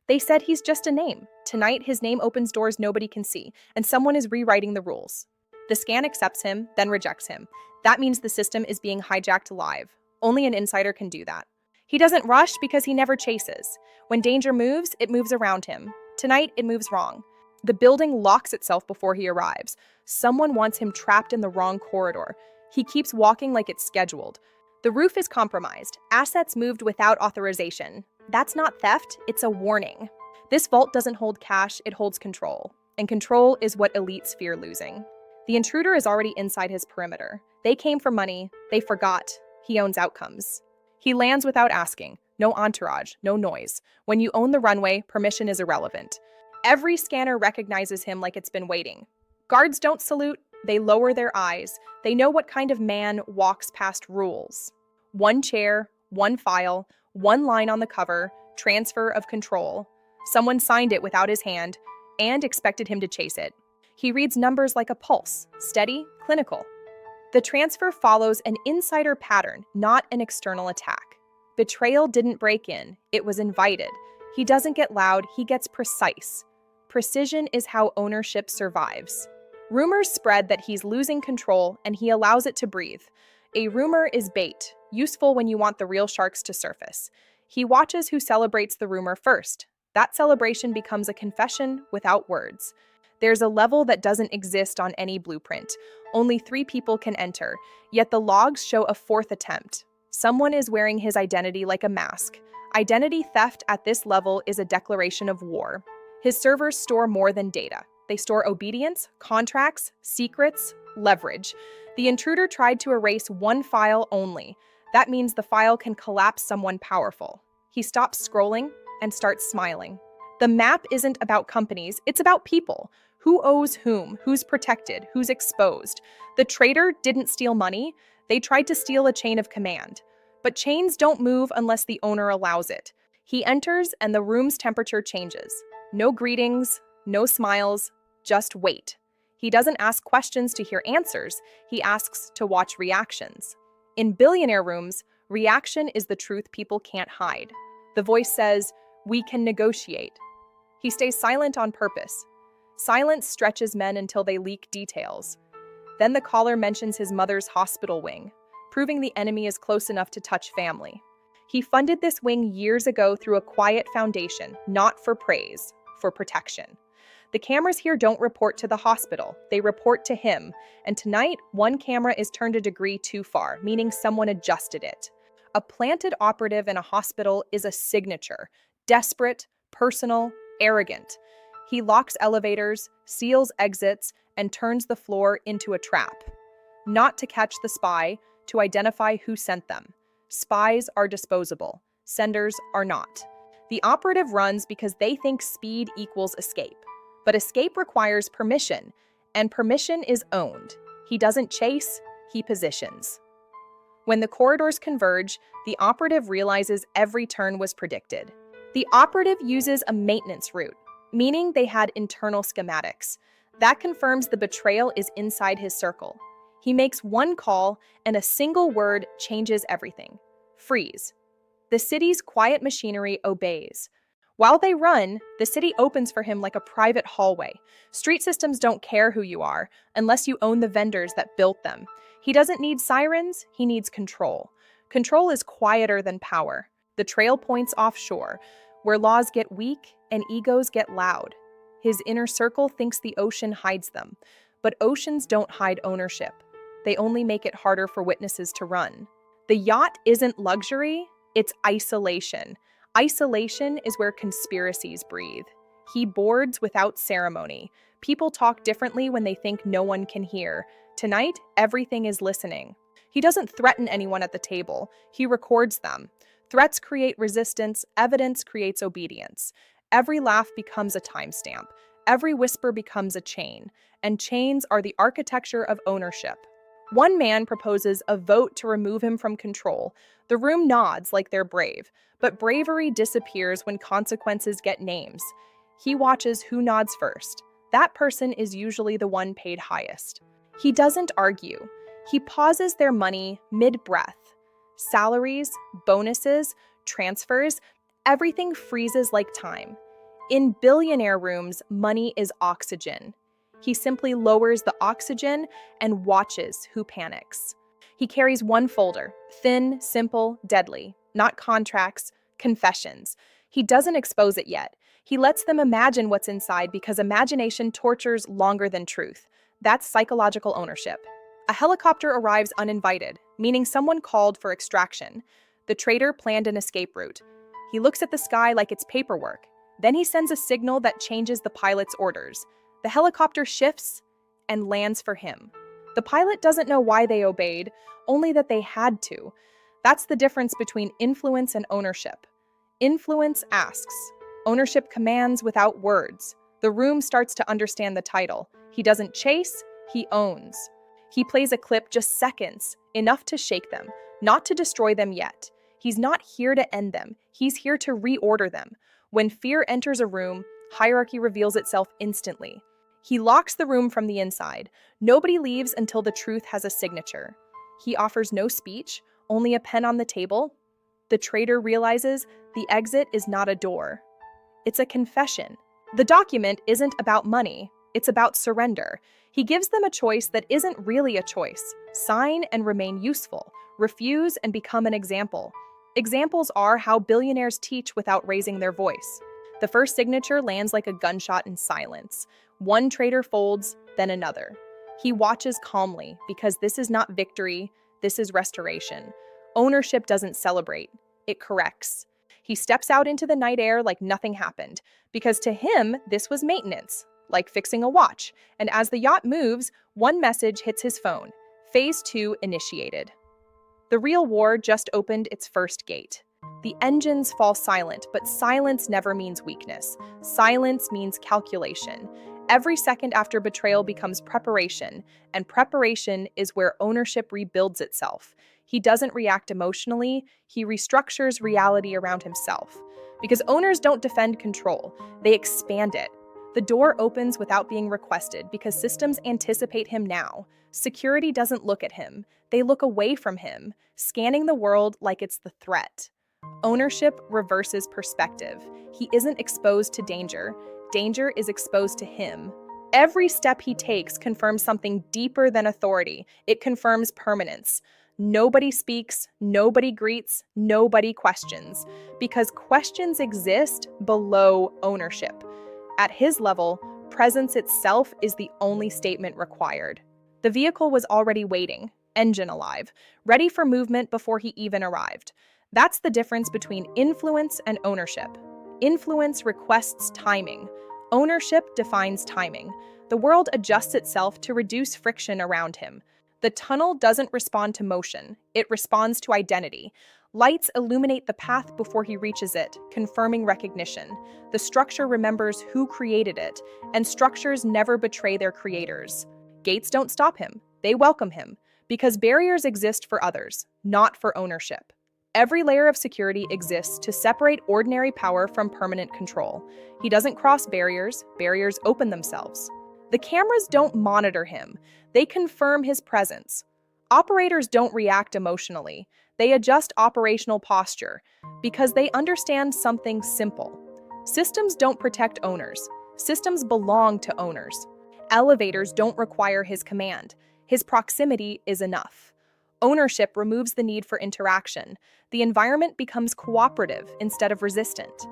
They said he's just a name. Tonight, his name opens doors nobody can see, and someone is rewriting the rules. The scan accepts him, then rejects him. That means the system is being hijacked live. Only an insider can do that. He doesn't rush because he never chases. When danger moves, it moves around him. Tonight, it moves wrong. The building locks itself before he arrives. Someone wants him trapped in the wrong corridor. He keeps walking like it's scheduled. The roof is compromised. Assets moved without authorization. That's not theft, it's a warning. This vault doesn't hold cash, it holds control. And control is what elites fear losing. The intruder is already inside his perimeter. They came for money, they forgot. He owns outcomes. He lands without asking. No entourage, no noise. When you own the runway, permission is irrelevant. Every scanner recognizes him like it's been waiting. Guards don't salute, they lower their eyes. They know what kind of man walks past rules. One chair, one file, one line on the cover, transfer of control. Someone signed it without his hand and expected him to chase it. He reads numbers like a pulse, steady, clinical. The transfer follows an insider pattern, not an external attack. Betrayal didn't break in, it was invited. He doesn't get loud, he gets precise. Precision is how ownership survives. Rumors spread that he's losing control and he allows it to breathe. A rumor is bait, useful when you want the real sharks to surface. He watches who celebrates the rumor first. That celebration becomes a confession without words. There's a level that doesn't exist on any blueprint. Only 3 people can enter, yet the logs show a 4th attempt. Someone is wearing his identity like a mask. Identity theft at this level is a declaration of war. His servers store more than data. They store obedience, contracts, secrets, leverage. The intruder tried to erase one file only. That means the file can collapse someone powerful. He stops scrolling and starts smiling. The map isn't about companies, it's about people. Who owes whom, who's protected, who's exposed. The traitor didn't steal money, they tried to steal a chain of command. But chains don't move unless the owner allows it. He enters and the room's temperature changes. No greetings, no smiles, just wait. He doesn't ask questions to hear answers, he asks to watch reactions. In billionaire rooms, reaction is the truth people can't hide. The voice says, "We can negotiate." He stays silent on purpose. Silence stretches men until they leak details. Then the caller mentions his mother's hospital wing, proving the enemy is close enough to touch family. He funded this wing years ago through a quiet foundation, not for praise, for protection. The cameras here don't report to the hospital, they report to him. And tonight, one camera is turned a degree too far, meaning someone adjusted it. A planted operative in a hospital is a signature, desperate, personal, arrogant. He locks elevators, seals exits, and turns the floor into a trap. Not to catch the spy, to identify who sent them. Spies are disposable, senders are not. The operative runs because they think speed equals escape. But escape requires permission, and permission is owned. He doesn't chase, he positions. When the corridors converge, the operative realizes every turn was predicted. The operative uses a maintenance route, meaning they had internal schematics. That confirms the betrayal is inside his circle. He makes one call, and a single word changes everything. Freeze. The city's quiet machinery obeys. While they run, the city opens for him like a private hallway. Street systems don't care who you are, unless you own the vendors that built them. He doesn't need sirens, he needs control. Control is quieter than power. The trail points offshore, where laws get weak and egos get loud. His inner circle thinks the ocean hides them, but oceans don't hide ownership. They only make it harder for witnesses to run. The yacht isn't luxury, it's isolation. Isolation is where conspiracies breathe. He boards without ceremony. People talk differently when they think no one can hear. Tonight, everything is listening. He doesn't threaten anyone at the table. He records them. Threats create resistance, evidence creates obedience. Every laugh becomes a timestamp. Every whisper becomes a chain. And chains are the architecture of ownership. One man proposes a vote to remove him from control. The room nods like they're brave, but bravery disappears when consequences get names. He watches who nods first. That person is usually the one paid highest. He doesn't argue. He pauses their money mid-breath. Salaries, bonuses, transfers, everything freezes like time. In billionaire rooms, money is oxygen. He simply lowers the oxygen and watches who panics. He carries one folder, thin, simple, deadly, not contracts, confessions. He doesn't expose it yet. He lets them imagine what's inside because imagination tortures longer than truth. That's psychological ownership. A helicopter arrives uninvited, meaning someone called for extraction. The traitor planned an escape route. He looks at the sky like it's paperwork. Then he sends a signal that changes the pilot's orders. The helicopter shifts and lands for him. The pilot doesn't know why they obeyed, only that they had to. That's the difference between influence and ownership. Influence asks. Ownership commands without words. The room starts to understand the title. He doesn't chase, he owns. He plays a clip just seconds, enough to shake them, not to destroy them yet. He's not here to end them. He's here to reorder them. When fear enters a room, hierarchy reveals itself instantly. He locks the room from the inside. Nobody leaves until the truth has a signature. He offers no speech, only a pen on the table. The traitor realizes the exit is not a door. It's a confession. The document isn't about money. It's about surrender. He gives them a choice that isn't really a choice. Sign and remain useful. Refuse and become an example. Examples are how billionaires teach without raising their voice. The first signature lands like a gunshot in silence. One traitor folds, then another. He watches calmly because this is not victory, this is restoration. Ownership doesn't celebrate, it corrects. He steps out into the night air like nothing happened, because to him, this was maintenance, like fixing a watch. And as the yacht moves, one message hits his phone. Phase 2 initiated. The real war just opened its first gate. The engines fall silent, but silence never means weakness. Silence means calculation. Every second after betrayal becomes preparation, and preparation is where ownership rebuilds itself. He doesn't react emotionally, he restructures reality around himself. Because owners don't defend control, they expand it. The door opens without being requested because systems anticipate him now. Security doesn't look at him, they look away from him, scanning the world like it's the threat. Ownership reverses perspective. He isn't exposed to danger. Danger is exposed to him. Every step he takes confirms something deeper than authority. It confirms permanence. Nobody speaks, nobody greets, nobody questions. Because questions exist below ownership. At his level, presence itself is the only statement required. The vehicle was already waiting, engine alive, ready for movement before he even arrived. That's the difference between influence and ownership. Influence requests timing. Ownership defines timing. The world adjusts itself to reduce friction around him. The tunnel doesn't respond to motion, it responds to identity. Lights illuminate the path before he reaches it, confirming recognition. The structure remembers who created it, and structures never betray their creators. Gates don't stop him, they welcome him, because barriers exist for others, not for ownership. Every layer of security exists to separate ordinary power from permanent control. He doesn't cross barriers, barriers open themselves. The cameras don't monitor him, they confirm his presence. Operators don't react emotionally, they adjust operational posture because they understand something simple. Systems don't protect owners, systems belong to owners. Elevators don't require his command, his proximity is enough. Ownership removes the need for interaction. The environment becomes cooperative instead of resistant.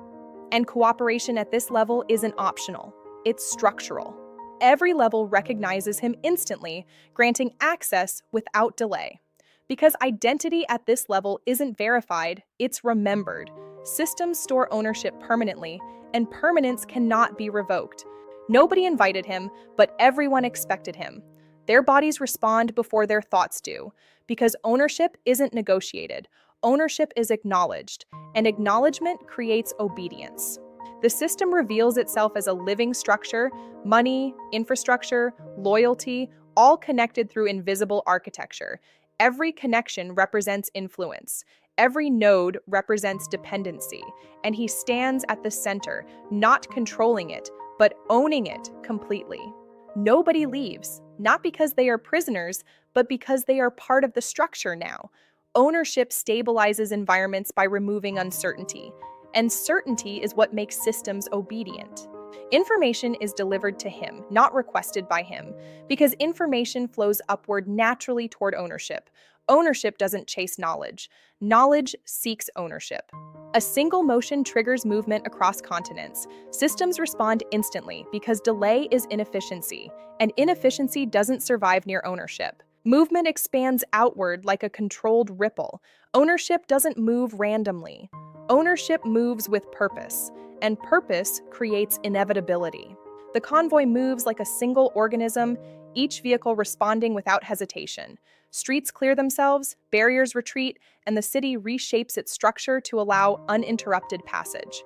And cooperation at this level isn't optional, it's structural. Every level recognizes him instantly, granting access without delay. Because identity at this level isn't verified, it's remembered. Systems store ownership permanently, and permanence cannot be revoked. Nobody invited him, but everyone expected him. Their bodies respond before their thoughts do, because ownership isn't negotiated. Ownership is acknowledged, and acknowledgement creates obedience. The system reveals itself as a living structure, money, infrastructure, loyalty, all connected through invisible architecture. Every connection represents influence. Every node represents dependency, and he stands at the center, not controlling it, but owning it completely. Nobody leaves, not because they are prisoners, but because they are part of the structure now. Ownership stabilizes environments by removing uncertainty. and certainty is what makes systems obedient. Information is delivered to him, not requested by him, because information flows upward naturally toward ownership. Ownership doesn't chase knowledge. Knowledge seeks ownership. A single motion triggers movement across continents. Systems respond instantly because delay is inefficiency, and inefficiency doesn't survive near ownership. Movement expands outward like a controlled ripple. Ownership doesn't move randomly. Ownership moves with purpose, and purpose creates inevitability. The convoy moves like a single organism, each vehicle responding without hesitation. Streets clear themselves, barriers retreat, and the city reshapes its structure to allow uninterrupted passage.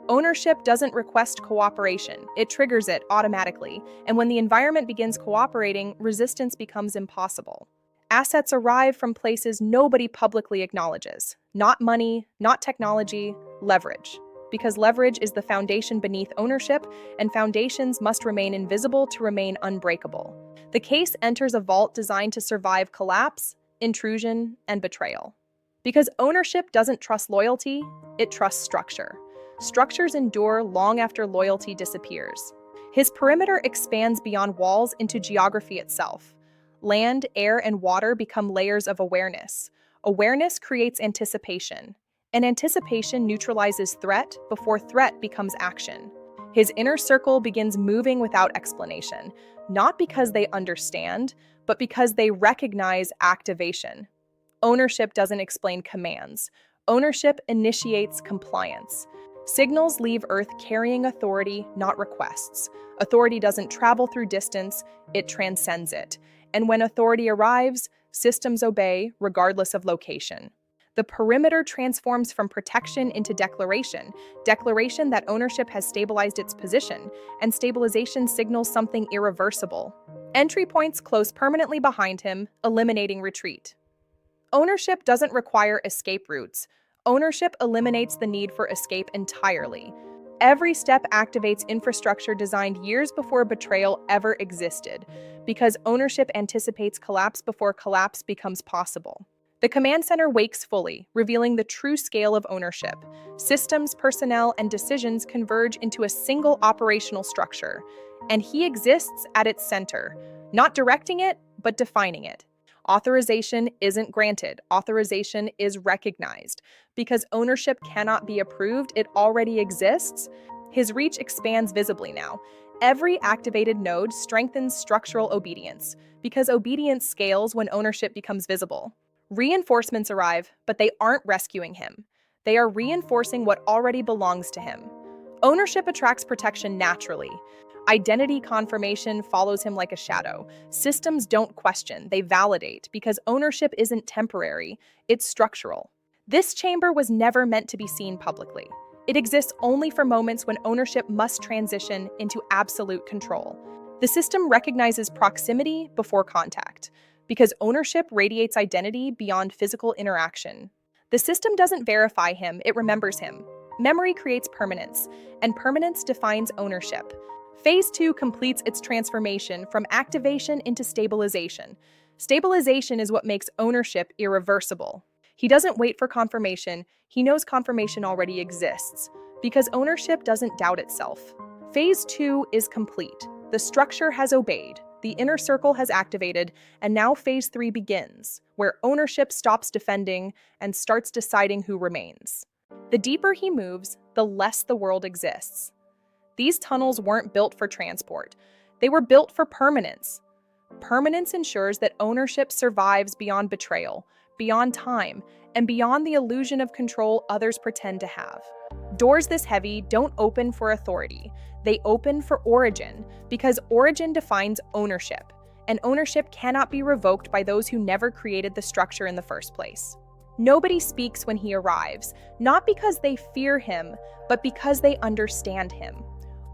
Ownership doesn't request cooperation, it triggers it automatically, and when the environment begins cooperating, resistance becomes impossible. Assets arrive from places nobody publicly acknowledges. Not money, not technology, leverage. Because leverage is the foundation beneath ownership, and foundations must remain invisible to remain unbreakable. The case enters a vault designed to survive collapse, intrusion, and betrayal. Because ownership doesn't trust loyalty, it trusts structure. Structures endure long after loyalty disappears. His perimeter expands beyond walls into geography itself. Land, air, and water become layers of awareness. Awareness creates anticipation, and anticipation neutralizes threat before threat becomes action. His inner circle begins moving without explanation, not because they understand, but because they recognize activation. Ownership doesn't explain commands. Ownership initiates compliance. Signals leave Earth carrying authority, not requests. Authority doesn't travel through distance, it transcends it. And when authority arrives, systems obey, regardless of location. The perimeter transforms from protection into declaration that ownership has stabilized its position, and stabilization signals something irreversible. Entry points close permanently behind him, eliminating retreat. Ownership doesn't require escape routes. Ownership eliminates the need for escape entirely. Every step activates infrastructure designed years before betrayal ever existed, because ownership anticipates collapse before collapse becomes possible. The command center wakes fully, revealing the true scale of ownership. Systems, personnel, and decisions converge into a single operational structure, and he exists at its center, not directing it, but defining it. Authorization isn't granted, authorization is recognized. Because ownership cannot be approved, it already exists. His reach expands visibly now. Every activated node strengthens structural obedience, because obedience scales when ownership becomes visible. Reinforcements arrive, but they aren't rescuing him. They are reinforcing what already belongs to him. Ownership attracts protection naturally. Identity confirmation follows him like a shadow. Systems don't question, they validate, because ownership isn't temporary, it's structural. This chamber was never meant to be seen publicly. It exists only for moments when ownership must transition into absolute control. The system recognizes proximity before contact, because ownership radiates identity beyond physical interaction. The system doesn't verify him, it remembers him. Memory creates permanence, and permanence defines ownership. Phase 2 completes its transformation from activation into stabilization. Stabilization is what makes ownership irreversible. He doesn't wait for confirmation, he knows confirmation already exists, because ownership doesn't doubt itself. Phase 2 is complete. The structure has obeyed, the inner circle has activated, and now Phase 3 begins, where ownership stops defending and starts deciding who remains. The deeper he moves, the less the world exists. These tunnels weren't built for transport. They were built for permanence. Permanence ensures that ownership survives beyond betrayal, beyond time, and beyond the illusion of control others pretend to have. Doors this heavy don't open for authority. They open for origin, because origin defines ownership, and ownership cannot be revoked by those who never created the structure in the first place. Nobody speaks when he arrives, not because they fear him, but because they understand him.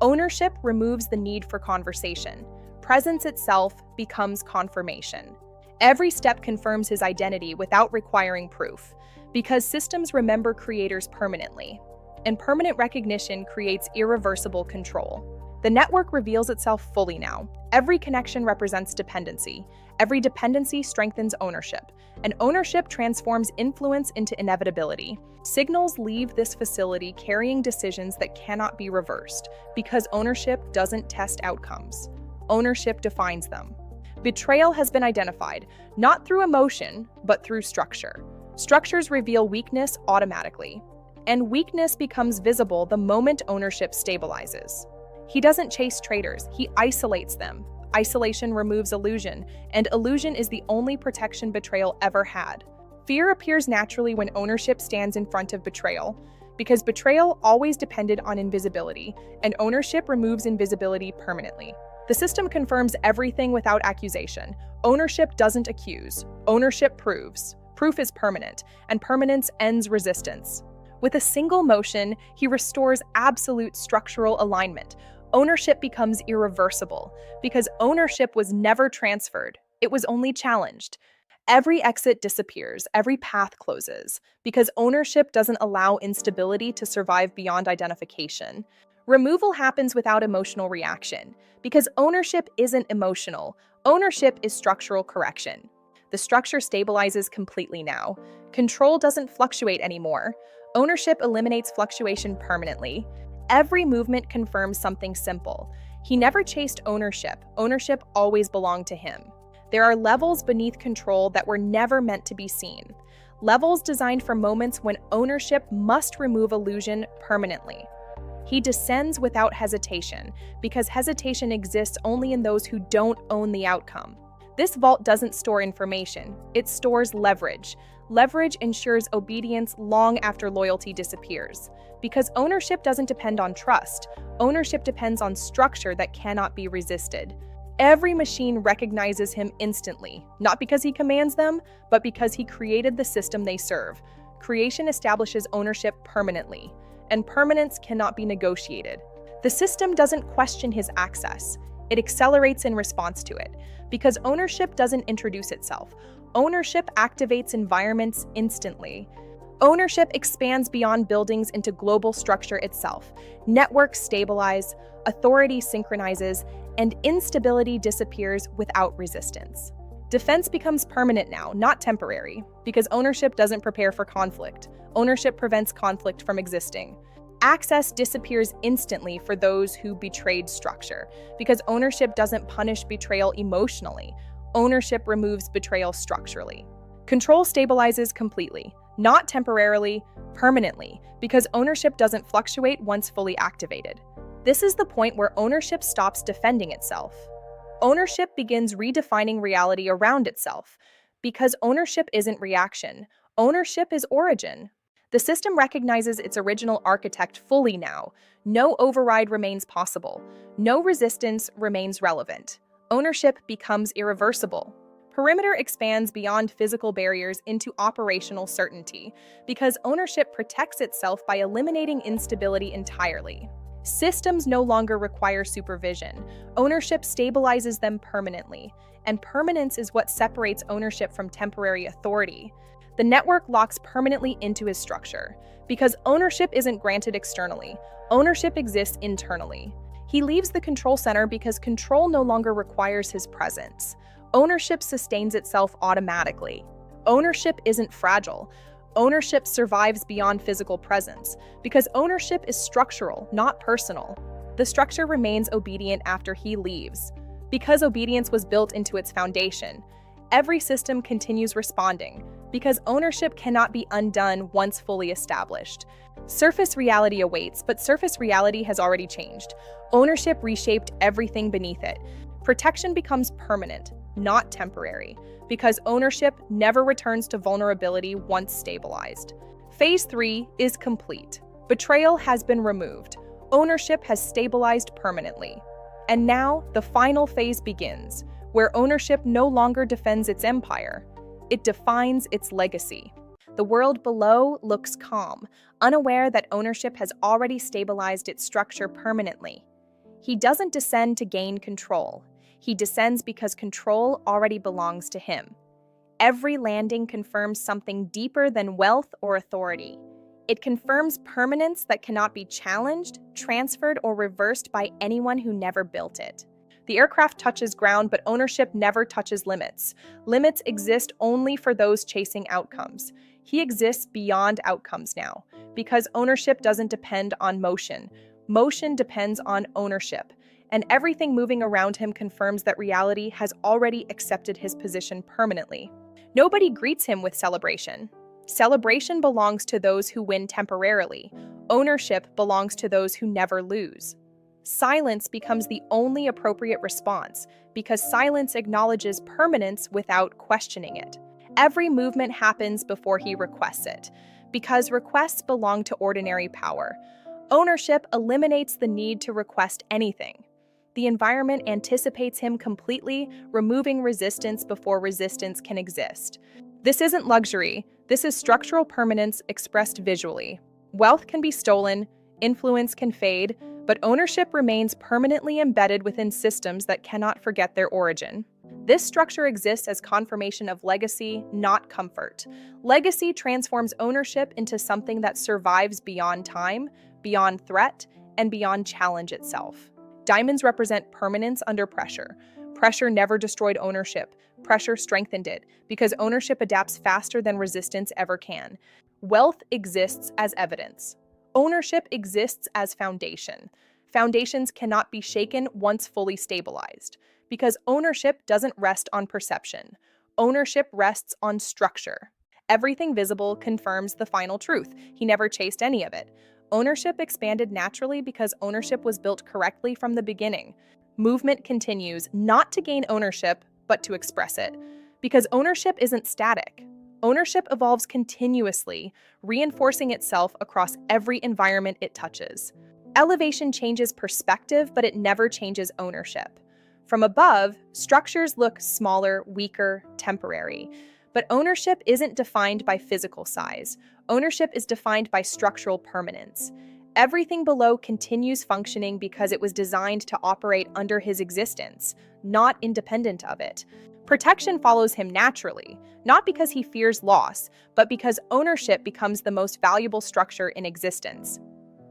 Ownership removes the need for conversation. Presence itself becomes confirmation. Every step confirms his identity without requiring proof, because systems remember creators permanently, and permanent recognition creates irreversible control. The network reveals itself fully now. Every connection represents dependency. Every dependency strengthens ownership, and ownership transforms influence into inevitability. Signals leave this facility carrying decisions that cannot be reversed because ownership doesn't test outcomes. Ownership defines them. Betrayal has been identified, not through emotion, but through structure. Structures reveal weakness automatically, and weakness becomes visible the moment ownership stabilizes. He doesn't chase traitors, he isolates them. Isolation removes illusion, and illusion is the only protection betrayal ever had. Fear appears naturally when ownership stands in front of betrayal, because betrayal always depended on invisibility, and ownership removes invisibility permanently. The system confirms everything without accusation. Ownership doesn't accuse. Ownership proves. Proof is permanent, and permanence ends resistance. With a single motion, he restores absolute structural alignment. Ownership becomes irreversible, because ownership was never transferred. It was only challenged. Every exit disappears, every path closes, because ownership doesn't allow instability to survive beyond identification. Removal happens without emotional reaction, because ownership isn't emotional. Ownership is structural correction. The structure stabilizes completely now. Control doesn't fluctuate anymore. Ownership eliminates fluctuation permanently. Every movement confirms something simple. He never chased ownership. Ownership always belonged to him. There are levels beneath control that were never meant to be seen. Levels designed for moments when ownership must remove illusion permanently. He descends without hesitation, because hesitation exists only in those who don't own the outcome. This vault doesn't store information, it stores leverage. Leverage ensures obedience long after loyalty disappears. Because ownership doesn't depend on trust, ownership depends on structure that cannot be resisted. Every machine recognizes him instantly, not because he commands them, but because he created the system they serve. Creation establishes ownership permanently, and permanence cannot be negotiated. The system doesn't question his access, it accelerates in response to it. Because ownership doesn't introduce itself, ownership activates environments instantly. Ownership expands beyond buildings into global structure itself. Networks stabilize, authority synchronizes, and instability disappears without resistance. Defense becomes permanent now, not temporary, because ownership doesn't prepare for conflict. Ownership prevents conflict from existing. Access disappears instantly for those who betrayed structure, because ownership doesn't punish betrayal emotionally. Ownership removes betrayal structurally. Control stabilizes completely, not temporarily, permanently, because ownership doesn't fluctuate once fully activated. This is the point where ownership stops defending itself. Ownership begins redefining reality around itself, because ownership isn't reaction, ownership is origin. The system recognizes its original architect fully now. No override remains possible. No resistance remains relevant. Ownership becomes irreversible. Perimeter expands beyond physical barriers into operational certainty, because ownership protects itself by eliminating instability entirely. Systems no longer require supervision. Ownership stabilizes them permanently, and permanence is what separates ownership from temporary authority. The network locks permanently into his structure, because ownership isn't granted externally, ownership exists internally. He leaves the control center because control no longer requires his presence. Ownership sustains itself automatically. Ownership isn't fragile. Ownership survives beyond physical presence, because ownership is structural, not personal. The structure remains obedient after he leaves. Because obedience was built into its foundation, every system continues responding, because ownership cannot be undone once fully established. Surface reality awaits, but surface reality has already changed. Ownership reshaped everything beneath it. Protection becomes permanent, not temporary, because ownership never returns to vulnerability once stabilized. Phase 3 is complete. Betrayal has been removed. Ownership has stabilized permanently. And now, the final phase begins, where ownership no longer defends its empire. It defines its legacy. The world below looks calm, unaware that ownership has already stabilized its structure permanently. He doesn't descend to gain control. He descends because control already belongs to him. Every landing confirms something deeper than wealth or authority. It confirms permanence that cannot be challenged, transferred, or reversed by anyone who never built it. The aircraft touches ground, but ownership never touches limits. Limits exist only for those chasing outcomes. He exists beyond outcomes now, because ownership doesn't depend on motion. Motion depends on ownership, and everything moving around him confirms that reality has already accepted his position permanently. Nobody greets him with celebration. Celebration belongs to those who win temporarily. Ownership belongs to those who never lose. Silence becomes the only appropriate response because silence acknowledges permanence without questioning it. Every movement happens before he requests it, because requests belong to ordinary power. Ownership eliminates the need to request anything. The environment anticipates him completely, removing resistance before resistance can exist. This isn't luxury, this is structural permanence expressed visually. Wealth can be stolen, influence can fade, but ownership remains permanently embedded within systems that cannot forget their origin. This structure exists as confirmation of legacy, not comfort. Legacy transforms ownership into something that survives beyond time, beyond threat, and beyond challenge itself. Diamonds represent permanence under pressure. Pressure never destroyed ownership. Pressure strengthened it, because ownership adapts faster than resistance ever can. Wealth exists as evidence. Ownership exists as foundation. Foundations cannot be shaken once fully stabilized, because ownership doesn't rest on perception. Ownership rests on structure. Everything visible confirms the final truth. He never chased any of it. Ownership expanded naturally because ownership was built correctly from the beginning. Movement continues not to gain ownership, but to express it. Because ownership isn't static. Ownership evolves continuously, reinforcing itself across every environment it touches. Elevation changes perspective, but it never changes ownership. From above, structures look smaller, weaker, temporary. But ownership isn't defined by physical size. Ownership is defined by structural permanence. Everything below continues functioning because it was designed to operate under his existence, not independent of it. Protection follows him naturally, not because he fears loss, but because ownership becomes the most valuable structure in existence.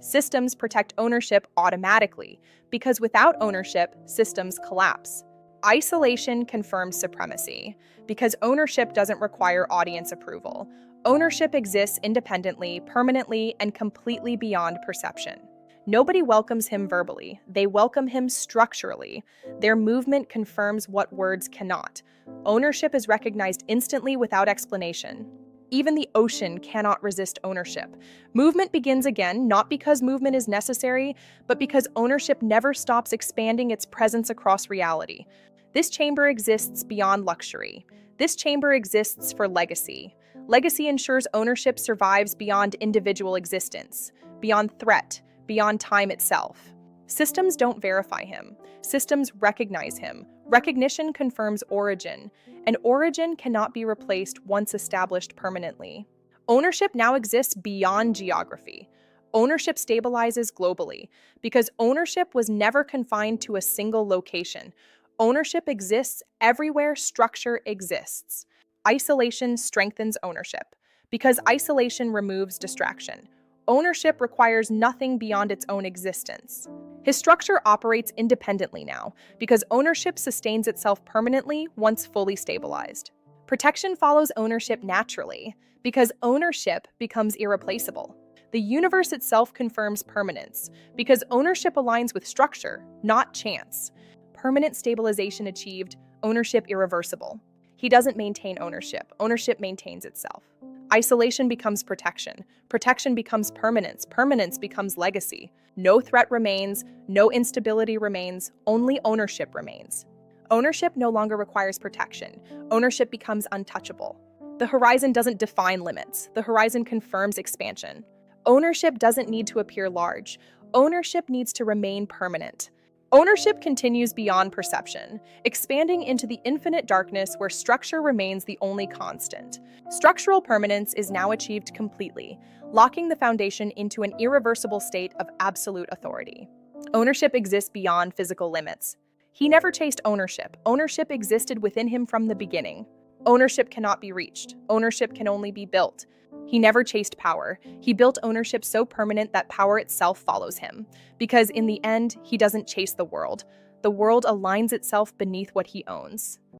Systems protect ownership automatically, because without ownership, systems collapse. Isolation confirms supremacy, because ownership doesn't require audience approval. Ownership exists independently, permanently, and completely beyond perception. Nobody welcomes him verbally, they welcome him structurally. Their movement confirms what words cannot. Ownership is recognized instantly without explanation. Even the ocean cannot resist ownership. Movement begins again, not because movement is necessary, but because ownership never stops expanding its presence across reality. This chamber exists beyond luxury. This chamber exists for legacy. Legacy ensures ownership survives beyond individual existence, beyond threat, beyond time itself. Systems don't verify him. Systems recognize him. Recognition confirms origin, and origin cannot be replaced once established permanently. Ownership now exists beyond geography. Ownership stabilizes globally, because ownership was never confined to a single location. Ownership exists everywhere structure exists. Isolation strengthens ownership, because isolation removes distraction. Ownership requires nothing beyond its own existence. His structure operates independently now, because ownership sustains itself permanently once fully stabilized. Protection follows ownership naturally, because ownership becomes irreplaceable. The universe itself confirms permanence, because ownership aligns with structure, not chance. Permanent stabilization achieved, ownership irreversible. He doesn't maintain ownership, ownership maintains itself. Isolation becomes protection. Protection becomes permanence. Permanence becomes legacy. No threat remains, no instability remains, only ownership remains. Ownership no longer requires protection. Ownership becomes untouchable. The horizon doesn't define limits. The horizon confirms expansion. Ownership doesn't need to appear large. Ownership needs to remain permanent. Ownership continues beyond perception, expanding into the infinite darkness where structure remains the only constant. Structural permanence is now achieved completely, locking the foundation into an irreversible state of absolute authority. Ownership exists beyond physical limits. He never chased ownership. Ownership existed within him from the beginning. Ownership cannot be reached. Ownership can only be built. He never chased power. He built ownership so permanent that power itself follows him. Because in the end, he doesn't chase the world. The world aligns itself beneath what he owns.